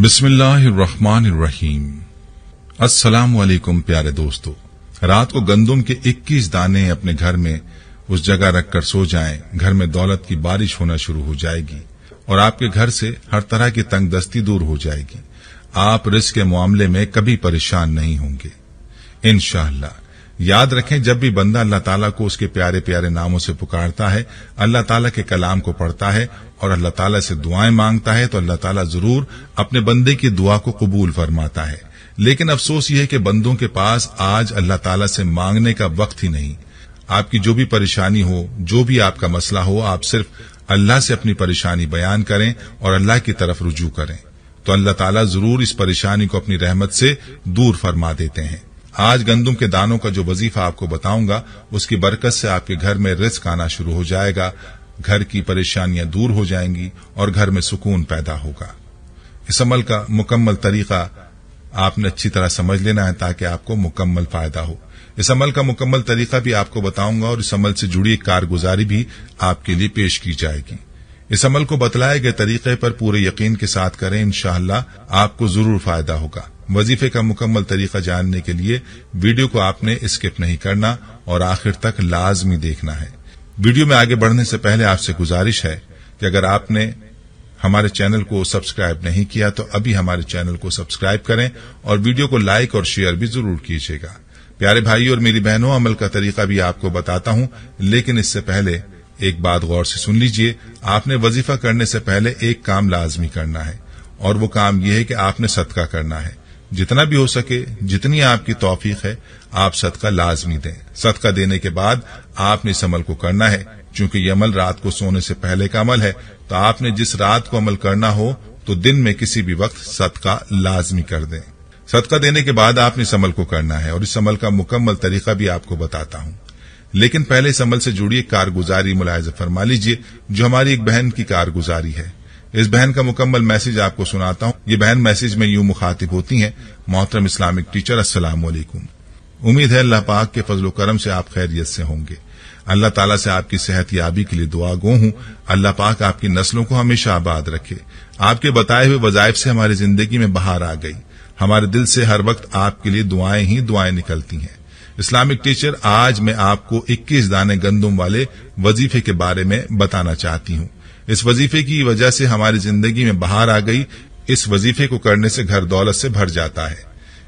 बिस्मिल्लाहिर्रहमानिर्रहीम। अस्सलाम वालेकुम प्यारे दोस्तों। रात को गंदुम के 21 दाने अपने घर में उस जगह रखकर सो जाएं, घर में दौलत की बारिश होना शुरू हो जाएगी और आपके घर से हर तरह की तंगदस्ती दूर हो जाएगी। आप रिस्क के मामले में कभी परेशान नहीं होंगे इंशाअल्लाह। याद रखें, जब भी बंदा अल्लाह ताला को उसके प्यारे प्यारे नामों से पुकारता है, अल्लाह ताला के कलाम को पढ़ता है और अल्लाह ताला से दुआएं मांगता है, तो अल्लाह ताला जरूर अपने बंदे की दुआ को कबूल फरमाता है। लेकिन अफसोस ये है कि बंदों के पास आज अल्लाह ताला से मांगने का वक्त ही नहीं। आपकी जो भी परेशानी हो, जो भी आपका मसला हो, आप सिर्फ अल्लाह से अपनी परेशानी बयान करें और अल्लाह की तरफ रुजू करें, तो अल्लाह ताला जरूर इस परेशानी को अपनी रहमत से दूर फरमा देते हैं। आज गंदुम के दानों का जो वजीफा आपको बताऊंगा, उसकी बरकत से आपके घर में रिज़्क आना शुरू हो जाएगा, घर की परेशानियां दूर हो जाएंगी और घर में सुकून पैदा होगा। इस अमल का मुकम्मल तरीका आपने अच्छी तरह समझ लेना है ताकि आपको मुकम्मल फायदा हो। इस अमल का मुकम्मल तरीका भी आपको बताऊंगा और इस अमल से जुड़ी एक कारगुजारी भी आपके लिए पेश की जाएगी। इस अमल को बतलाए गए तरीके पर पूरे यकीन के साथ करें, इंशाअल्लाह आपको जरूर फायदा होगा। वजीफे का मुकम्मल तरीका जानने के लिए वीडियो को आपने स्किप नहीं करना और आखिर तक लाजमी देखना है। वीडियो में आगे बढ़ने से पहले आपसे गुजारिश है कि अगर आपने हमारे चैनल को सब्सक्राइब नहीं किया तो अभी हमारे चैनल को सब्सक्राइब करें और वीडियो को लाइक और शेयर भी जरूर कीजिएगा। प्यारे भाई और मेरी बहनों, अमल का तरीका भी आपको बताता हूं, लेकिन इससे पहले एक बात गौर से सुन लीजिए। आपने वजीफा करने से पहले एक काम लाजमी करना है और वो काम यह है कि आपने सदका करना है। जितना भी हो सके, जितनी आपकी तौफीक है, आप सदका लाजमी दें। सदका देने के बाद आपने इस अमल को करना है। चूंकि ये अमल रात को सोने से पहले का अमल है, तो आपने जिस रात को अमल करना हो तो दिन में किसी भी वक्त सदका लाजमी कर दें। सदका देने के बाद आपने इस अमल को करना है और इस अमल का मुकम्मल तरीका भी आपको बताता हूं। लेकिन पहले इस अमल से जुड़ी एक कारगुजारी मुलाहिजा फरमा लीजिए, जो हमारी एक बहन की कारगुजारी है। इस बहन का मुकम्मल मैसेज आपको सुनाता हूं। ये बहन मैसेज में यूं मुखातिब होती हैं, मोहतरम इस्लामिक टीचर, अस्सलाम वालेकुम। उम्मीद है अल्लाह पाक के फजल करम से आप खैरियत से होंगे। अल्लाह ताला से आपकी सेहत याबी के लिए दुआ गो हूं। अल्लाह पाक आपकी नस्लों को हमेशा आबाद रखे। आपके बताए हुए वजाइफ से हमारी जिंदगी में बहार आ गई। हमारे दिल से हर वक्त आपके लिए दुआएं ही दुआएं निकलती हैं। इस्लामिक टीचर, आज मैं आपको 21 दाने गंदुम वाले वजीफे के बारे में बताना चाहती हूं। इस वजीफे की वजह से हमारी जिंदगी में बहार आ गई। इस वजीफे को करने से घर दौलत से भर जाता है।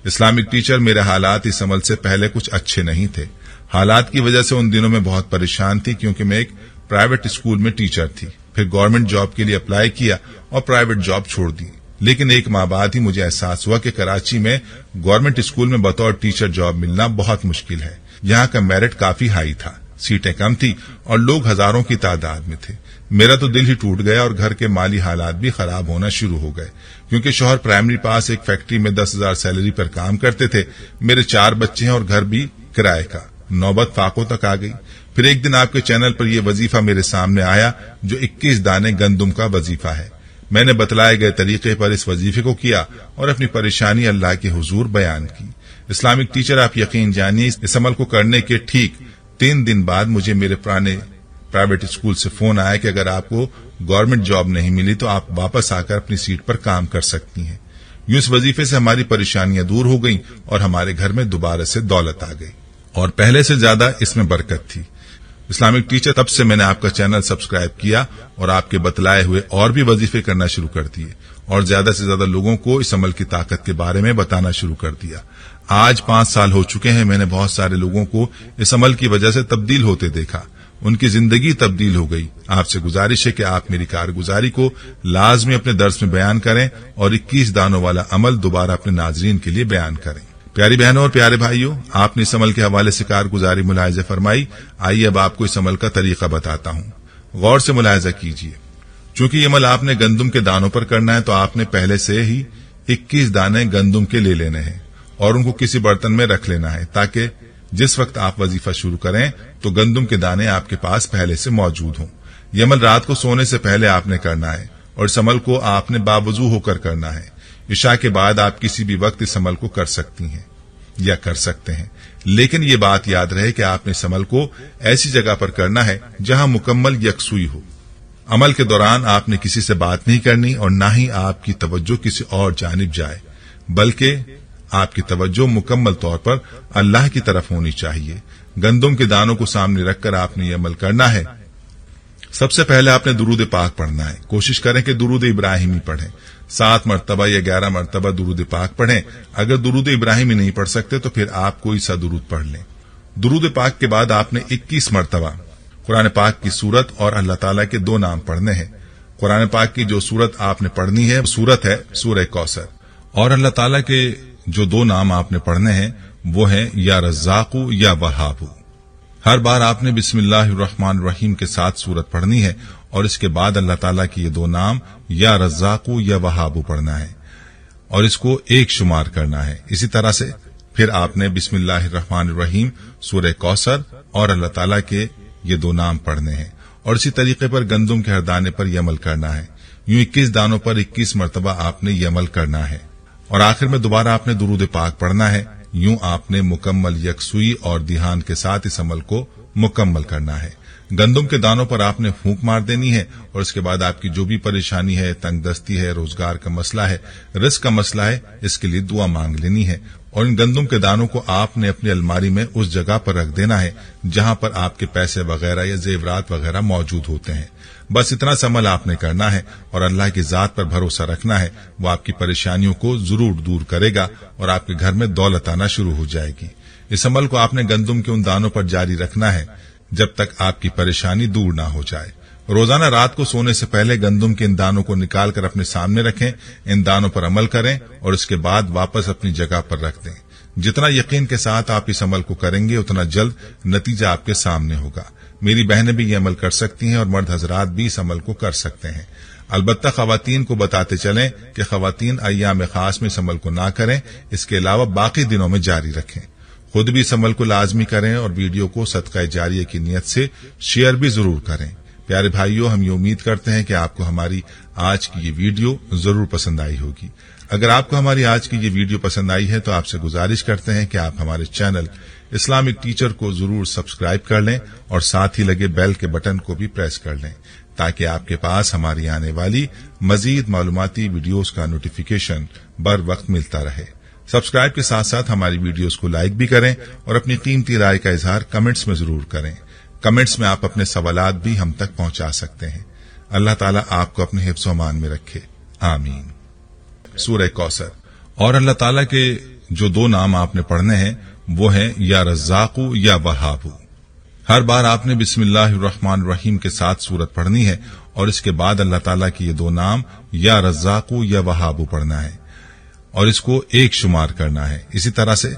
इस्लामिक टीचर, मेरे हालात इस अमल से पहले कुछ अच्छे नहीं थे। हालात की वजह से उन दिनों में बहुत परेशान थी, क्योंकि मैं एक प्राइवेट स्कूल में टीचर थी। फिर गवर्नमेंट जॉब के लिए अप्लाई किया और प्राइवेट जॉब छोड़ दी। लेकिन एक माह बाद ही मुझे एहसास हुआ कि कराची में गवर्नमेंट स्कूल में बतौर टीचर जॉब मिलना बहुत मुश्किल है। यहाँ का मेरिट काफी हाई था, सीटें कम थी और लोग हजारों की तादाद में थे। मेरा तो दिल ही टूट गया और घर के माली हालात भी खराब होना शुरू हो गए, क्योंकि शौहर प्राइमरी पास एक फैक्ट्री में 10,000 सैलरी पर काम करते थे। मेरे 4 बच्चे हैं और घर भी किराए का। नौबत फाकों तक आ गई। फिर एक दिन आपके चैनल पर यह वजीफा मेरे सामने आया, जो 21 दाने गंदुम का वजीफा है। मैंने बतलाए गए तरीके पर इस वजीफे को किया और अपनी परेशानी अल्लाह के हुजूर बयान की। इस्लामिक टीचर, आप यकीन जानिए, इस अमल को करने के ठीक 3 दिन बाद मुझे मेरे पुराने प्राइवेट स्कूल से फोन आया कि अगर आपको गवर्नमेंट जॉब नहीं मिली तो आप वापस आकर अपनी सीट पर काम कर सकती हैं। यूं इस वजीफे से हमारी परेशानियां दूर हो गईं और हमारे घर में दोबारा से दौलत आ गई और पहले से ज्यादा इसमें बरकत थी। इस्लामिक टीचर, तब से मैंने आपका चैनल सब्सक्राइब किया और आपके बतलाए हुए और भी वजीफे करना शुरू कर दिए और ज्यादा से ज्यादा लोगों को इस अमल की ताकत के बारे में बताना शुरू कर दिया। आज 5 साल हो चुके हैं। मैंने बहुत सारे लोगों को इस अमल की वजह से तब्दील होते देखा, उनकी जिंदगी तब्दील हो गई। आपसे गुजारिश है कि आप मेरी कारगुजारी को लाजमी अपने दर्स में बयान करें और 21 दानों वाला अमल दोबारा अपने नाजरीन के लिए बयान करें। प्यारी बहनों और प्यारे भाइयों, आपने इस अमल के हवाले से कारगुजारी मुलाहिजा फरमाई। आइए अब आपको इस अमल का तरीका बताता हूं। गौर से मुलाहिजा कीजिए। चूंकि ये अमल आपने गंदुम के दानों पर करना है, तो आपने पहले से ही 21 दाने गंदुम के ले लेने हैं और उनको किसी बर्तन में रख लेना है, ताकि जिस वक्त आप वजीफा शुरू करें तो गंदुम के दाने आपके पास पहले से मौजूद हों। यह अमल रात को सोने से पहले आपने करना है और इस अमल को आपने बावजू होकर करना है। इशा के बाद आप किसी भी वक्त इस अमल को कर सकती हैं या कर सकते हैं, लेकिन ये बात याद रहे कि आपने इस अमल को ऐसी जगह पर करना है जहां मुकम्मल यकसुई हो। अमल के दौरान आपने किसी से बात नहीं करनी और ना ही आपकी तवज्जो किसी और जानिब जाए, बल्कि आपकी तवज्जो मुकम्मल तौर पर अल्लाह की तरफ होनी चाहिए। गंदुम के दानों को सामने रखकर आपने ये अमल करना है। सबसे पहले आपने दुरूद पाक पढ़ना है। कोशिश करें कि दुरूद इब्राहिमी पढ़ें। 7 मरतबा या 11 मरतबा दुरूद पाक पढ़ें। अगर दुरूद इब्राहिमी नहीं पढ़ सकते तो फिर आप कोई सा दुरूद पढ़ लें। दुरूद पाक के बाद आपने 21 मरतबा कुरान पाक की सूरत और अल्लाह ताला के 2 नाम पढ़ने हैं। कुरान पाक की जो सूरत आपने पढ़नी है सूरत है सूरह कौसर, और अल्लाह ताला के जो 2 नाम आपने पढ़ने हैं वो हैं या रज़्ज़ाक़ु या वहाबु। हर बार आपने बिस्मिल्लाहिर्रहमानिर्रहीम के साथ सूरत पढ़नी है और इसके बाद अल्लाह ताला के ये 2 नाम या रज़्ज़ाक़ु या वहाबु पढ़ना है और इसको एक शुमार करना है। इसी तरह से फिर आपने बिस्मिल्लाहिर्रहमानिर्रहीम, सूरह कौसर और अल्लाह ताला के ये 2 नाम पढ़ने हैं और इसी तरीके पर गंदुम के हर दाने पर यह अमल करना है। यूं 21 दानों पर 21 मरतबा आपने ये अमल करना है और आखिर में दोबारा आपने दुरूद पाक पढ़ना है। यूं आपने मुकम्मल यकसुई और ध्यान के साथ इस अमल को मुकम्मल करना है। गंदुम के दानों पर आपने फूंक मार देनी है और इसके बाद आपकी जो भी परेशानी है, तंगदस्ती है, रोजगार का मसला है, रिस्क का मसला है, इसके लिए दुआ मांग लेनी है और इन गंदुम के दानों को आपने अपनी अलमारी में उस जगह पर रख देना है जहां पर आपके पैसे वगैरह या जेवरात वगैरह मौजूद होते हैं। बस इतना सा अमल आपने करना है और अल्लाह की जात पर भरोसा रखना है। वो आपकी परेशानियों को जरूर दूर करेगा और आपके घर में दौलत आना शुरू हो जाएगी। इस अमल को आपने गंदुम के उन दानों पर जारी रखना है जब तक आपकी परेशानी दूर ना हो जाए। रोजाना रात को सोने से पहले गंदुम के इन दानों को निकालकर अपने सामने रखें, इन दानों पर अमल करें और इसके बाद वापस अपनी जगह पर रख दें। जितना यकीन के साथ आप इस अमल को करेंगे उतना जल्द नतीजा आपके सामने होगा। मेरी बहनें भी ये अमल कर सकती हैं और मर्द हजरात भी इस अमल को कर सकते हैं। अलबत्ता खवातीन को बताते चलें कि खवातीन अय्याम खास में इस अमल को ना करें, इसके अलावा बाकी दिनों में जारी रखें। खुद भी इस अमल को लाजमी करें और वीडियो को सदका जारिया की नियत से शेयर भी जरूर करें। प्यारे भाइयों, हम ये उम्मीद करते हैं कि आपको हमारी आज की ये वीडियो जरूर पसंद आई होगी। अगर आपको हमारी आज की ये वीडियो पसंद आई है तो आपसे गुजारिश करते हैं कि आप हमारे चैनल इस्लामिक टीचर को जरूर सब्सक्राइब कर लें और साथ ही लगे बेल के बटन को भी प्रेस कर लें ताकि आपके पास हमारी आने वाली मजीद मालूमाती वीडियोस का नोटिफिकेशन बर वक्त मिलता रहे। सब्सक्राइब के साथ साथ हमारी वीडियोस को लाइक भी करें और अपनी कीमती राय का इजहार कमेंट्स में जरूर करें। कमेंट्स में आप अपने सवालात भी हम तक पहुंचा सकते हैं। अल्लाह ताला आपको अपने हिफ्ज़ व अमान में रखे, आमीन। सूरह कौसर, और अल्लाह ताला के जो 2 नाम आपने पढ़ने हैं वो हैं या रज़्ज़ाक़ु या वहाबु। हर बार आपने बिस्मिल्लाहिर्रहमानिर्रहीम के साथ सूरत पढ़नी है और इसके बाद अल्लाह ताला के ये 2 नाम या रज़्ज़ाक़ु या वहाबु पढ़ना है और इसको एक शुमार करना है। इसी तरह से